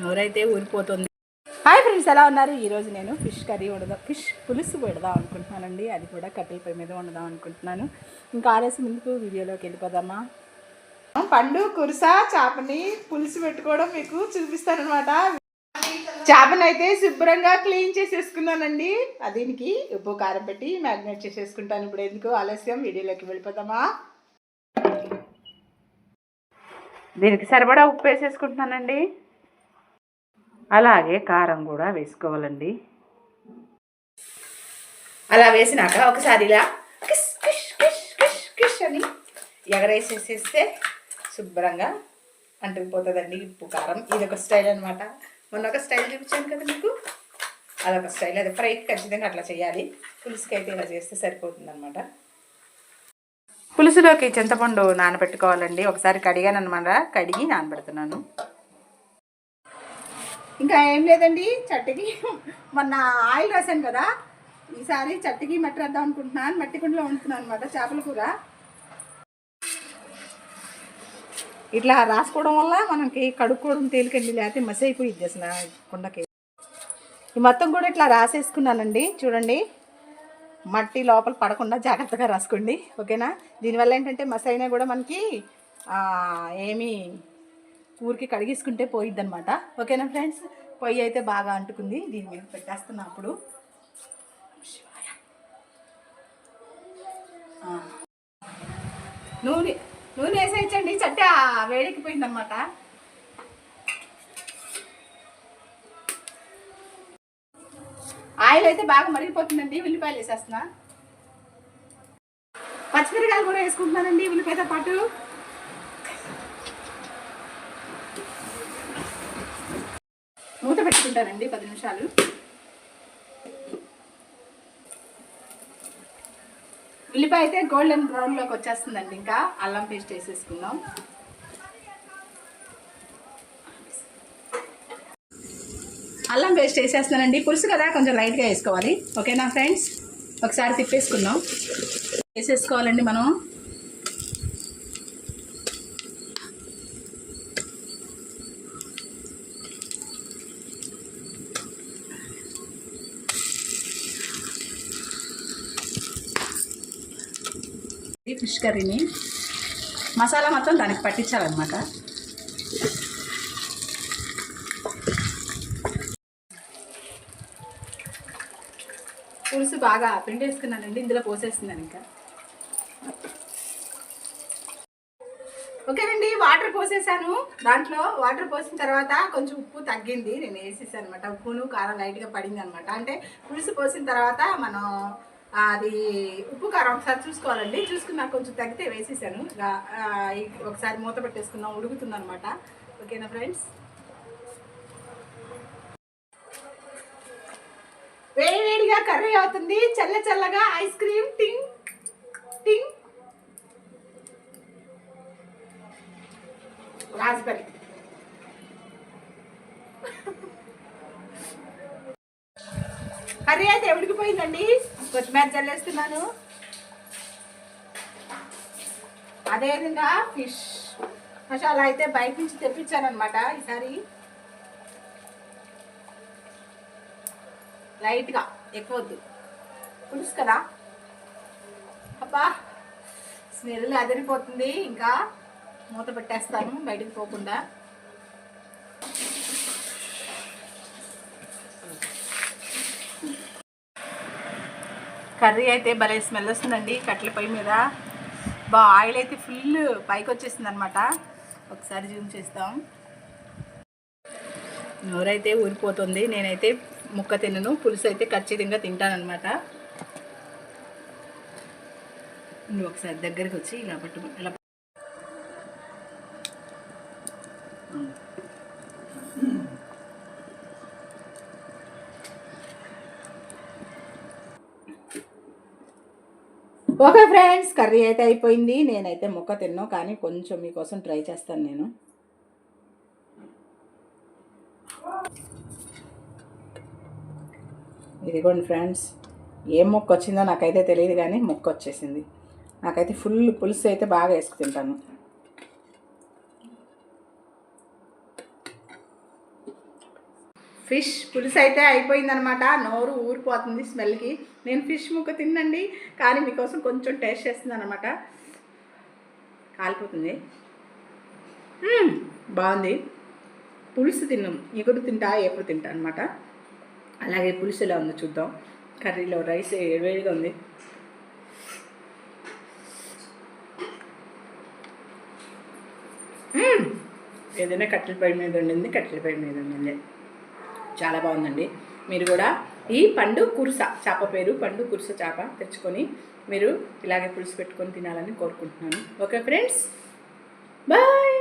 నోరైతే ఊరిపోతుంది. Hi friends, ఎలా ఉన్నారు? ఈరోజు నేను ఫిష్ కర్రీ ఫిష్ పులుసు పెడదాం అనుకుంటున్నానండి. అది కూడా కట్టెల పొయ్యి మీద వండుదాం అనుకుంటున్నాను. ఇంకా ఆలస్యం ముందుకు వీడియోలోకి వెళ్ళిపోదామా. పండు కురుస చేపని పులుసు పెట్టుకోవడం మీకు చూపిస్తానమాట. చేపను అయితే శుభ్రంగా క్లీన్ చేసేసుకున్నానండి. దీనికి ఉప్పు కారం పెట్టి మ్యారినేట్ చేసేసుకుంటాను. ఇప్పుడు ఎందుకు ఆలస్యం, వీడియోలోకి వెళ్ళిపోదామా. దీనికి సరిపడా ఉప్పు వేసేసుకుంటున్నానండి. అలాగే కారం కూడా వేసుకోవాలండి. అలా వేసినాక ఒకసారి ఇలా కిష్ కిష్ కిష్ కిష్ కిష్ అని ఎగరేసేసేస్తే శుభ్రంగా అంటుకుపోతుందండి ఉప్పు కారం. ఇదొక స్టైల్ అనమాట. మొన్న ఒక స్టైల్ చూపించాను కదా మీకు, అదొక స్టైల్. అది ఫ్రైకి ఖచ్చితంగా అట్లా చేయాలి. పులుసుకి అయితే ఇలా చేస్తే సరిపోతుంది అనమాట. పులుసులోకి చింతపండు నానబెట్టుకోవాలండి. ఒకసారి కడిగాను అనమాట, కడిగి నానబెడుతున్నాను. ఇంకా ఏం లేదండి, చట్టికి మొన్న ఆయిల్ రాశాను కదా, ఈసారి చట్టికి మట్టి వేద్దాం అనుకుంటున్నాను. మట్టి కుండలో వండుతున్నాను అనమాట చేపల కూర. ఇట్లా రాసుకోవడం వల్ల మనకి కడుక్కోవడం తేలికండి, లేకపోతే మసి అయిపోయిద్ది అసలు కుండకి. ఈ మొత్తం కూడా ఇట్లా రాసేసుకున్నానండి. చూడండి, మట్టి లోపల పడకుండా జాగ్రత్తగా రాసుకోండి, ఓకేనా. దీనివల్ల ఏంటంటే మసి అయినా కూడా మనకి ఏమీ ఊరికి కడిగేసుకుంటే పోయిద్ది అనమాట, ఓకేనా ఫ్రెండ్స్. పొయ్యి అయితే బాగా అంటుకుంది. దీని మీద పెట్టేస్తున్నప్పుడు నూనె వేసేయచ్చండి. చట్ట వేడెక్కిపోయిందనమాట. ఆయిల్ అయితే బాగా మరిగిపోతుందండి. ఉల్లిపాయలు వేసేస్తున్నా. పచ్చిమిరకాయలు కూడా వేసుకుంటున్నానండి ఉల్లిపాయతో పాటు. మూత పెట్టుకుంటానండి 10 నిమిషాలు. ఉల్లిపాయ అయితే గోల్డెన్ బ్రౌన్లోకి వచ్చేస్తుందండి. ఇంకా అల్లం పేస్ట్ వేసేసుకుందాం. అల్లం పేస్ట్ వేసేస్తున్నానండి. పులుసు కదా, కొంచెం లైట్గా వేసుకోవాలి, ఓకేనా ఫ్రెండ్స్. ఒకసారి తిప్పేసుకుందాం. వేసేసుకోవాలండి మనం. ఫిష్ కర్రీని మసాలా మొత్తం దానికి పట్టించాలన్నమాట. పులుసు బాగా పిండేసుకున్నానండి. ఇందులో పోసేస్తున్నాను ఇంకా. ఓకేనండి, వాటర్ పోసేసాను. దాంట్లో వాటర్ పోసిన తర్వాత కొంచెం ఉప్పు తగ్గింది, నేను వేసేసాను అనమాట. ఉప్పును కారం లైట్గా పడింది అనమాట. అంటే పులుసు పోసిన తర్వాత మనం అది ఉప్పు కారం ఒకసారి చూసుకోవాలండి. చూసుకుని నాకు కొంచెం తగ్గితే వేసేసాను. ఒకసారి మూత పెట్టేసుకుందాం, ఉడుకుతుంది అనమాట, ఓకేనా ఫ్రెండ్స్. వేడివేడిగా కర్రీ అవుతుంది. చల్ల చల్లగా ఐస్ క్రీమ్ టింగ్ టింగ్. రాస్బెర్రీ కర్రీ అయితే ఉడికిపోయిందండి. కొత్తిమీర చల్లేస్తున్నాను. అదేవిధంగా ఫిష్ మసాలా అయితే బయట నుంచి తెప్పించాను అనమాట. ఈసారి లైట్గా, ఎక్కువ వద్దు, పులుసు కదా. అబ్బా, స్మెల్ అదిరిపోతుంది. ఇంకా మూత పెట్టేస్తాను బయటికి పోకుండా. కర్రీ అయితే భలే స్మెల్ వస్తుందండి కట్టెల పొయ్యి మీద. ఆయిల్ అయితే ఫుల్ పైకి వచ్చేసింది అనమాట. ఒకసారి జూమ్ చేస్తాం. నోరైతే ఊరిపోతుంది. నేనైతే ముక్క తినను, పులుసు అయితే ఖచ్చితంగా తింటానమాట. నువ్వు ఒకసారి దగ్గరికి వచ్చి ఇలా పట్టు, ఇలా. ఓకే ఫ్రెండ్స్, కర్రీ అయితే అయిపోయింది. నేనైతే ముక్క తిన్నాను, కానీ కొంచెం మీకోసం ట్రై చేస్తాను నేను. ఇదిగోండి ఫ్రెండ్స్, ఏం ముక్క వచ్చిందో నాకైతే తెలియదు, కానీ ముక్క వచ్చేసింది. నాకైతే ఫుల్ పులుసు అయితే బాగా వేసుకు తింటాను. ఫిష్ పులుసు అయితే అయిపోయిందనమాట. నోరు ఊరిపోతుంది స్మెల్కి. నేను ఫిష్ ముక్క తిన్నండి, కానీ మీకోసం కొంచెం టేస్ట్ చేస్తున్నాను అనమాట. కాలిపోతుంది. బాగుంది. పులుసు తిన్నాం, ఎగుడు తింటా ఎప్పుడు తింటా అనమాట. అలాగే పులుసు ఎలా ఉందో చూద్దాం. కర్రీలో రైస్ వేడిగా ఉంది. ఏదైనా కట్టెల పొయ్యి మీద ఉండింది, కట్టెల పొయ్యి మీద ఉండింది. చాలా బాగుందండి. మీరు కూడా ఈ పండు కురుస చేప, పేరు పండు కురుస చేప, తెచ్చుకొని మీరు ఇలాగే పులుసు పెట్టుకొని తినాలని కోరుకుంటున్నాను. Okay friends, bye.